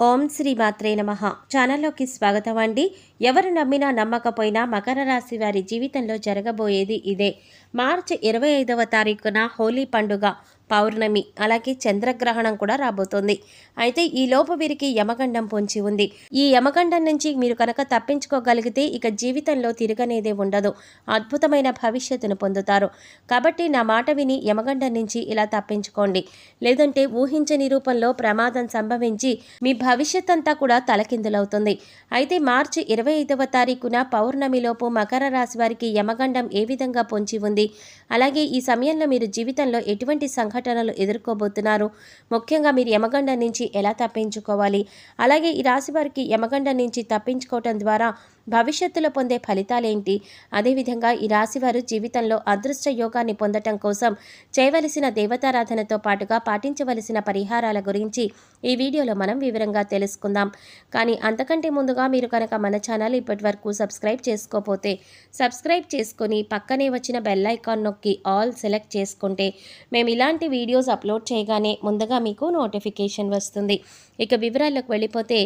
ఓం శ్రీ మాత్రే నమః. ఛానల్లోకి స్వాగతం అండి. ఎవరు నమ్మినా నమ్మకపోయినా మకర రాశి వారి జీవితంలో జరగబోయేది ఇదే. మార్చి 25వ తారీఖున హోలీ పండుగ, పౌర్ణమి, అలాగే చంద్రగ్రహణం కూడా రాబోతోంది. అయితే ఈ లోపు వీరికి యమగండం పొంచి ఉంది. ఈ యమగండం నుంచి మీరు కనుక తప్పించుకోగలిగితే ఇక జీవితంలో తిరగనేదే ఉండదు. అద్భుతమైన భవిష్యత్తును పొందుతారు. కాబట్టి నా మాట విని యమగండం నుంచి ఇలా తప్పించుకోండి. లేదంటే ఊహించని రూపంలో ప్రమాదం సంభవించి మీ భవిష్యత్ అంతా కూడా తలకిందులవుతుంది. అయితే మార్చి 25వ తారీఖున పౌర్ణమిలోపు మకర రాశి వారికి యమగండం ఏ విధంగా పొంచి ఉంది, అలాగే ఈ సమయంలో మీరు జీవితంలో ఎటువంటి సంఘటనలు ఎదుర్కోబోతున్నారు, ముఖ్యంగా మీరు యమగండం నుంచి ఎలా తప్పించుకోవాలి, అలాగే ఈ రాశి వారికి యమగండం నుంచి తప్పించుకోవటం ద్వారా భవిష్యత్తులో పొందే ఫలితాలేంటి, అదేవిధంగా ఈ రాశివారు జీవితంలో అదృష్ట యోగాన్ని పొందటం కోసం చేయవలసిన దేవతారాధనతో పాటుగా పాటించవలసిన పరిహారాల గురించి ఈ వీడియోలో మనం వివరంగా తెలుసుకుందాం. కానీ అంతకంటే ముందుగా మీరు కనుక మన ఛానల్ ఇప్పటి వరకు సబ్స్క్రైబ్ చేసుకోకపోతే సబ్స్క్రైబ్ చేసుకొని పక్కనే వచ్చిన బెల్ ఐకాన్ నొక్కి ఆల్ సెలెక్ట్ చేసుకుంటే మేము ఇలాంటి వీడియోస్ అప్లోడ్ చేయగానే ముందుగా మీకు నోటిఫికేషన్ వస్తుంది. ఇక వివరాల్లోకి వెళ్ళిపోతే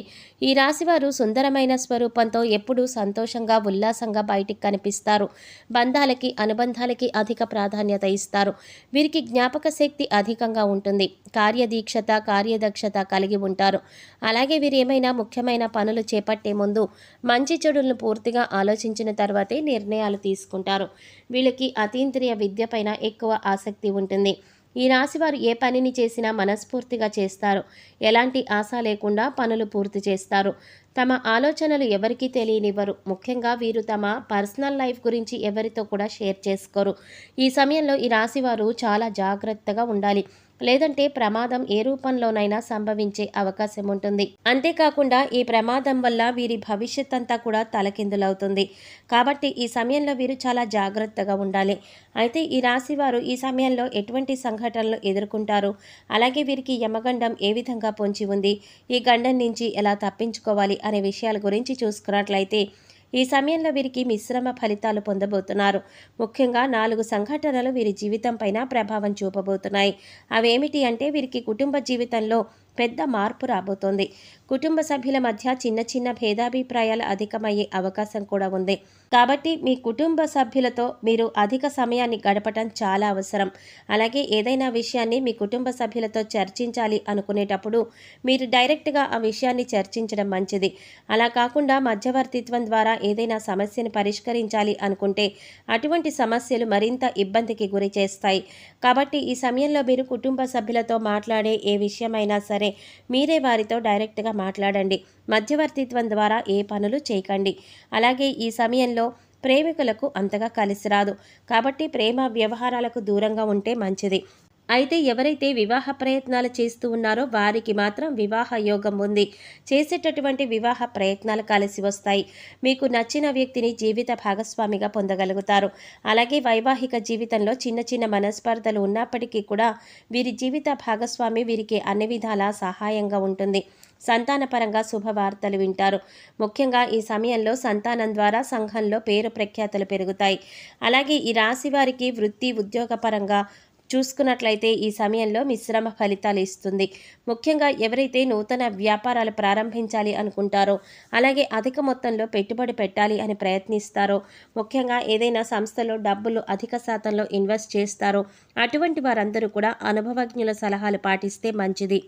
ఈ రాశివారు సుందరమైన స్వరూపంతో ఎప్పుడూ సంతోషంగా ఉల్లాసంగా బయటికి కనిపిస్తారు. బంధాలకి అనుబంధాలకి అధిక ప్రాధాన్యత ఇస్తారు. వీరికి జ్ఞాపక శక్తి అధికంగా ఉంటుంది. కార్యదీక్షత కార్యదక్షత కలిగి ఉంటారు. అలాగే వీరు ఏమైనా ముఖ్యమైన పనులు చేపట్టే ముందు మంచి చెడులను పూర్తిగా ఆలోచించిన తర్వాతే నిర్ణయాలు తీసుకుంటారు. వీళ్ళకి అతీంద్రియ విద్య పైన ఎక్కువ ఆసక్తి ఉంటుంది. ఈ రాశివారు ఏ పనిని చేసినా మనస్ఫూర్తిగా చేస్తారు. ఎలాంటి ఆశ లేకుండా పనులు పూర్తి చేస్తారు. తమ ఆలోచనలు ఎవరికీ తెలియనివ్వరు. ముఖ్యంగా వీరు తమ పర్సనల్ లైఫ్ గురించి ఎవరితో కూడా షేర్ చేసుకోరు. ఈ సమయంలో ఈ రాశివారు చాలా జాగ్రత్తగా ఉండాలి. లేదంటే ప్రమాదం ఏ రూపంలోనైనా సంభవించే అవకాశం ఉంటుంది. అంతేకాకుండా ఈ ప్రమాదం వల్ల వీరి భవిష్యత్ అంతా కూడా తలకిందులవుతుంది. కాబట్టి ఈ సమయంలో వీరు చాలా జాగ్రత్తగా ఉండాలి. అయితే ఈ రాశి వారు ఈ సమయంలో ఎటువంటి సంఘటనలు ఎదుర్కొంటారు, అలాగే వీరికి యమగండం ఏ విధంగా పొంచి ఉంది, ఈ గండం నుంచి ఎలా తప్పించుకోవాలి అనే విషయాల గురించి చూసుకున్నట్లయితే ఈ సమయంలో వీరికి మిశ్రమ ఫలితాలు పొందబోతున్నారు. ముఖ్యంగా 4 సంఘటనలు వీరి జీవితం పైన ప్రభావం చూపబోతున్నాయి. అవేమిటి అంటే వీరికి కుటుంబ జీవితంలో పెద్ద మార్పు రాబోతోంది. కుటుంబ సభ్యుల మధ్య చిన్న చిన్న భేదాభిప్రాయాలు అధికమయ్యే అవకాశం కూడా ఉంది. కాబట్టి మీ కుటుంబ సభ్యులతో మీరు అధిక సమయాన్ని గడపటం చాలా అవసరం. అలాగే ఏదైనా విషయాన్ని మీ కుటుంబ సభ్యులతో చర్చించాలి అనుకునేటప్పుడు మీరు డైరెక్ట్గా ఆ విషయాన్ని చర్చించడం మంచిది. అలా కాకుండా మధ్యవర్తిత్వం ద్వారా ఏదైనా సమస్యను పరిష్కరించాలి అనుకుంటే అటువంటి సమస్యలు మరింత ఇబ్బందికి గురి చేస్తాయి. కాబట్టి ఈ సమయంలో మీరు కుటుంబ సభ్యులతో మాట్లాడే ఏ విషయమైనా సరే మీరే వారితో డైరెక్ట్గా మాట్లాడండి. మధ్యవర్తిత్వం ద్వారా ఏ పనులు చేయకండి. అలాగే ఈ సమయంలో ప్రేమికులకు అంతగా కలిసి రాదు. కాబట్టి ప్రేమ వ్యవహారాలకు దూరంగా ఉంటే మంచిది. అయితే ఎవరైతే వివాహ ప్రయత్నాలు చేస్తూ ఉన్నారో వారికి మాత్రం వివాహ యోగం ఉంది. చేసేటటువంటి వివాహ ప్రయత్నాలు కలిసి వస్తాయి. మీకు నచ్చిన వ్యక్తిని జీవిత భాగస్వామిగా పొందగలుగుతారు. అలాగే వైవాహిక జీవితంలో చిన్న చిన్న మనస్పర్ధలు ఉన్నప్పటికీ కూడా వీరి జీవిత భాగస్వామి వీరికి అన్ని విధాలా సహాయంగా ఉంటుంది. సంతానపరంగా శుభవార్తలు వింటారు. ముఖ్యంగా ఈ సమయంలో సంతానం ద్వారా సంఘంలో పేరు ప్రఖ్యాతలు పెరుగుతాయి. అలాగే ఈ రాశి వారికి వృత్తి ఉద్యోగపరంగా చూసుకున్నట్లయితే ఈ సమయంలో మిశ్రమ ఫలితాలు ఇస్తుంది. ముఖ్యంగా ఎవరైతే నూతన వ్యాపారాలు ప్రారంభించాలి అనుకుంటారో, అలాగే అధిక మొత్తంలో పెట్టుబడి పెట్టాలి అని ప్రయత్నిస్తారో, ముఖ్యంగా ఏదైనా సంస్థలో డబ్బులు అధిక శాతంలో ఇన్వెస్ట్ చేస్తారో అటువంటి వారందరూ కూడా అనుభవజ్ఞుల సలహాలు పాటిస్తే మంచిది.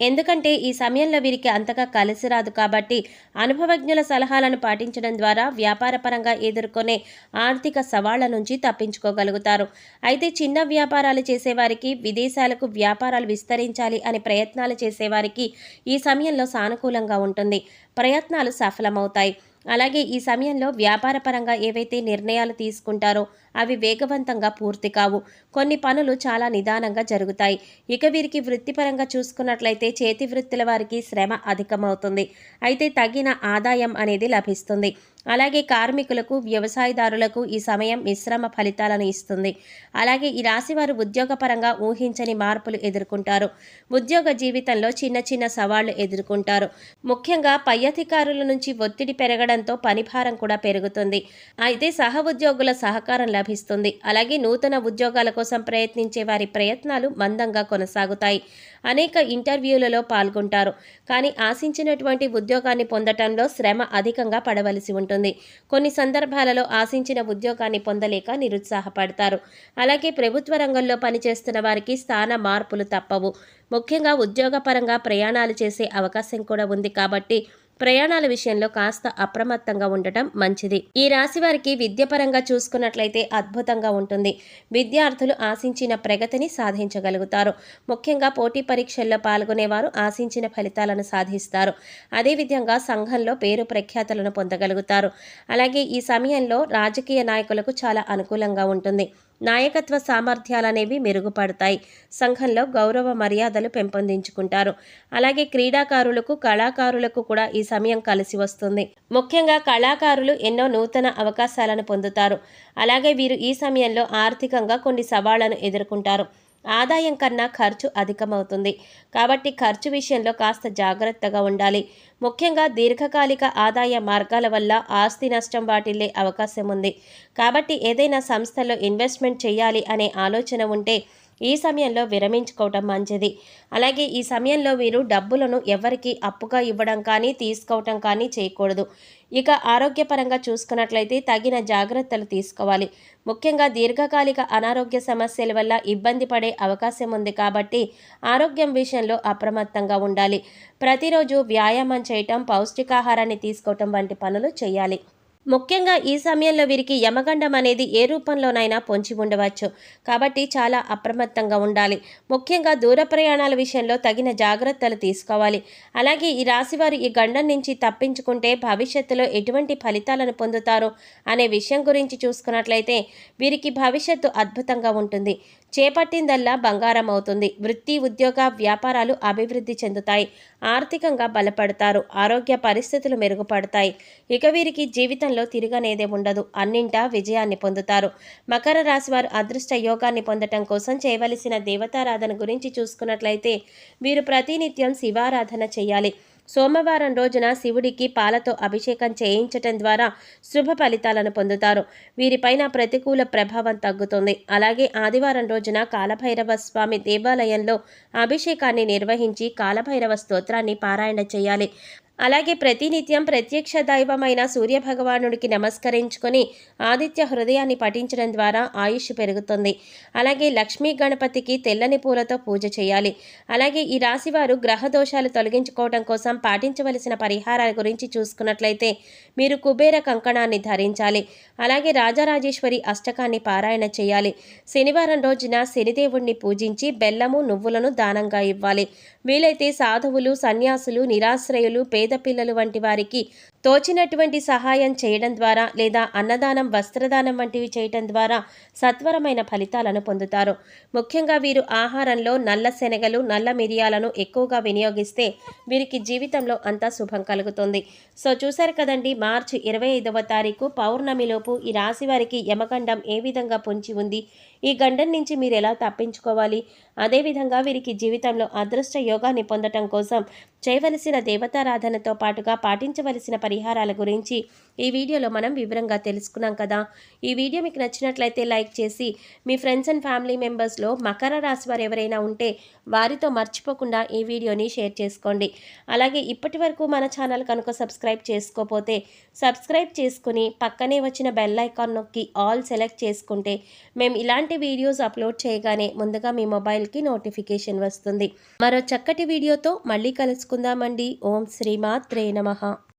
ఎందుకంటే ఈ సమయంలో వీరికి అంతగా కలిసి రాదు. కాబట్టి అనుభవజ్ఞుల సలహాలను పాటించడం ద్వారా వ్యాపారపరంగా ఎదుర్కొనే ఆర్థిక సవాళ్ల నుంచి తప్పించుకోగలుగుతారు. అయితే చిన్న వ్యాపారాలు చేసేవారికి, విదేశాలకు వ్యాపారాలు విస్తరించాలి అనే ప్రయత్నాలు చేసేవారికి ఈ సమయంలో సానుకూలంగా ఉంటుంది. ప్రయత్నాలు సఫలమవుతాయి. అలాగే ఈ సమయంలో వ్యాపారపరంగా ఏవైతే నిర్ణయాలు తీసుకుంటారో అవి వేగవంతంగా పూర్తి కావు. కొన్ని పనులు చాలా నిదానంగా జరుగుతాయి. ఇక వీరికి వృత్తిపరంగా చూసుకున్నట్లయితే చేతి వృత్తుల వారికి శ్రమ అధికమవుతుంది. అయితే తగిన ఆదాయం అనేది లభిస్తుంది. అలాగే కార్మికులకు, వ్యవసాయదారులకు ఈ సమయం మిశ్రమ ఫలితాలను ఇస్తుంది. అలాగే ఈ రాశివారు ఉద్యోగపరంగా ఊహించని మార్పులు ఎదుర్కొంటారు. ఉద్యోగ జీవితంలో చిన్న చిన్న సవాళ్లు ఎదుర్కొంటారు. ముఖ్యంగా పై అధికారుల నుంచి ఒత్తిడి పెరగడంతో పనిభారం కూడా పెరుగుతుంది. అయితే సహ ఉద్యోగుల సహకారం లభిస్తుంది. అలాగే నూతన ఉద్యోగాల కోసం ప్రయత్నించే వారి ప్రయత్నాలు మందంగా కొనసాగుతాయి. అనేక ఇంటర్వ్యూలలో పాల్గొంటారు. కానీ ఆశించినటువంటి ఉద్యోగాన్ని పొందటంలో శ్రమ అధికంగా పడవలసి ఉంటుంది. కొన్ని సందర్భాలలో ఆశించిన ఉద్యోగాన్ని పొందలేక నిరుత్సాహపడతారు. అలాగే ప్రభుత్వ రంగంలో పనిచేస్తున్న వారికి స్థాన మార్పులు తప్పవు. ముఖ్యంగా ఉద్యోగపరంగా ప్రయాణాలు చేసే అవకాశం కూడా ఉంది కాబట్టి ప్రయాణాల విషయంలో కాస్త అప్రమత్తంగా ఉండటం మంచిది. ఈ రాశి వారికి విద్యపరంగా చూసుకున్నట్లయితే అద్భుతంగా ఉంటుంది. విద్యార్థులు ఆశించిన ప్రగతిని సాధించగలుగుతారు. ముఖ్యంగా పోటీ పరీక్షల్లో పాల్గొనేవారు ఆశించిన ఫలితాలను సాధిస్తారు. అదేవిధంగా సంఘంలో పేరు ప్రఖ్యాతులను పొందగలుగుతారు. అలాగే ఈ సమయంలో రాజకీయ నాయకులకు చాలా అనుకూలంగా ఉంటుంది. నాయకత్వ సామర్థ్యాలనేవి మెరుగుపడతాయి. సంఘంలో గౌరవ మర్యాదలు పెంపొందించుకుంటారు. అలాగే క్రీడాకారులకు కళాకారులకు కూడా ఈ సమయం కలిసి వస్తుంది. ముఖ్యంగా కళాకారులు ఎన్నో నూతన అవకాశాలను పొందుతారు. అలాగే వీరు ఈ సమయంలో ఆర్థికంగా కొన్ని సవాళ్లను ఎదుర్కొంటారు. ఆదాయం కన్నా ఖర్చు అధికమవుతుంది. కాబట్టి ఖర్చు విషయంలో కాస్త జాగ్రత్తగా ఉండాలి. ముఖ్యంగా దీర్ఘకాలిక ఆదాయ మార్గాల వల్ల ఆస్తి నష్టం వాటిల్లే అవకాశం ఉంది. కాబట్టి ఏదైనా సంస్థలో ఇన్వెస్ట్మెంట్ చేయాలి అనే ఆలోచన ఉంటే ఈ సమయంలో విరమించుకోవటం మంచిది. అలాగే ఈ సమయంలో మీరు డబ్బులను ఎవరికి అప్పుగా ఇవ్వడం కానీ తీసుకోవటం కానీ చేయకూడదు. ఇక ఆరోగ్యపరంగా చూసుకున్నట్లయితే తగిన జాగ్రత్తలు తీసుకోవాలి. ముఖ్యంగా దీర్ఘకాలిక అనారోగ్య సమస్యల వల్ల ఇబ్బంది పడే అవకాశం ఉంది కాబట్టి ఆరోగ్యం విషయంలో అప్రమత్తంగా ఉండాలి. ప్రతిరోజు వ్యాయామం చేయటం, పౌష్టికాహారాన్ని తీసుకోవటం వంటి పనులు చేయాలి. ముఖ్యంగా ఈ సమయంలో వీరికి యమగండం అనేది ఏ రూపంలోనైనా పొంచి ఉండవచ్చు. కాబట్టి చాలా అప్రమత్తంగా ఉండాలి. ముఖ్యంగా దూర ప్రయాణాల విషయంలో తగిన జాగ్రత్తలు తీసుకోవాలి. అలాగే ఈ రాశివారు ఈ గండం నుంచి తప్పించుకుంటే భవిష్యత్తులో ఎటువంటి ఫలితాలను పొందుతారు అనే విషయం గురించి చూసుకున్నట్లయితే వీరికి భవిష్యత్తు అద్భుతంగా ఉంటుంది. చేపట్టిందల్లా బంగారం అవుతుంది. వృత్తి, ఉద్యోగ, వ్యాపారాలు అభివృద్ధి చెందుతాయి. ఆర్థికంగా బలపడతారు. ఆరోగ్య పరిస్థితులు మెరుగుపడతాయి. ఇక వీరికి జీవితంలో తిరగనేదే ఉండదు. అన్నింటా విజయాన్ని పొందుతారు. మకర రాశి వారు అదృష్ట యోగాన్ని పొందటం కోసం చేయవలసిన దేవతారాధన గురించి చూసుకున్నట్లయితే వీరు ప్రతినిత్యం శివారాధన చేయాలి. సోమవారం రోజున శివుడికి పాలతో అభిషేకం చేయించటం ద్వారా శుభ ఫలితాలను పొందుతారు. వీరిపైన ప్రతికూల ప్రభావం తగ్గుతుంది. అలాగే ఆదివారం రోజున కాలభైరవ స్వామి దేవాలయంలో అభిషేకాన్ని నిర్వహించి కాలభైరవ స్తోత్రాన్ని పారాయణ చేయాలి. అలాగే ప్రతినిత్యం ప్రత్యక్ష దైవమైన సూర్యభగవానుడికి నమస్కరించుకొని ఆదిత్య హృదయాన్ని పఠించడం ద్వారా ఆయుష్ పెరుగుతుంది. అలాగే లక్ష్మీ గణపతికి తెల్లని పూలతో పూజ చేయాలి. అలాగే ఈ రాశివారు గ్రహ దోషాలు తొలగించుకోవడం కోసం పాటించవలసిన పరిహారాల గురించి చూసుకున్నట్లయితే మీరు కుబేర కంకణాన్ని ధరించాలి. అలాగే రాజరాజేశ్వరి అష్టకాన్ని పారాయణ చేయాలి. శనివారం రోజున శనిదేవుణ్ణి పూజించి బెల్లము, నువ్వులను దానంగా ఇవ్వాలి. వీలైతే సాధువులు, సన్యాసులు, నిరాశ్రయులు, పేద పిల్లలు వంటి వారికి తోచినటువంటి సహాయం చేయడం ద్వారా లేదా అన్నదానం, వస్త్రదానం వంటివి చేయటం ద్వారా సత్వరమైన ఫలితాలను పొందుతారు. ముఖ్యంగా వీరు ఆహారంలో నల్ల శనగలు, నల్ల మిరియాలను ఎక్కువగా వినియోగిస్తే వీరికి జీవితంలో అంతా శుభం కలుగుతుంది. సో చూశారు కదండి, మార్చి 25వ తారీఖు పౌర్ణమిలోపు ఈ రాశి వారికి యమగండం ఏ విధంగా పొంచి ఉంది, ఈ గండం నుంచి మీరు ఎలా తప్పించుకోవాలి, అదేవిధంగా వీరికి జీవితంలో అదృష్ట యోగాన్ని పొందటం కోసం చేయవలసిన దేవతారాధనతో పాటుగా పాటించవలసిన పరిహారాల గురించి ఈ వీడియోలో మనం వివరంగా తెలుసుకున్నాం కదా. ఈ వీడియో మీకు నచ్చినట్లయితే లైక్ చేసి మీ ఫ్రెండ్స్ అండ్ ఫ్యామిలీ మెంబర్స్లో మకర రాశి వారు ఎవరైనా ఉంటే వారితో మర్చిపోకుండా ఈ వీడియోని షేర్ చేసుకోండి. అలాగే ఇప్పటి వరకు మన ఛానల్ కనుక సబ్స్క్రైబ్ చేసుకోకపోతే సబ్స్క్రైబ్ చేసుకుని పక్కనే వచ్చిన బెల్ ఐకాన్ నొక్కి ఆల్ సెలెక్ట్ చేసుకుంటే మేము ఇలాంటి వీడియోస్ అప్లోడ్ చేయగానే ముందుగా మీ మొబైల్కి నోటిఫికేషన్ వస్తుంది. మరో చక్కటి వీడియోతో మళ్ళీ కలుసుకుందామండి. ఓం శ్రీమాత్రే నమః.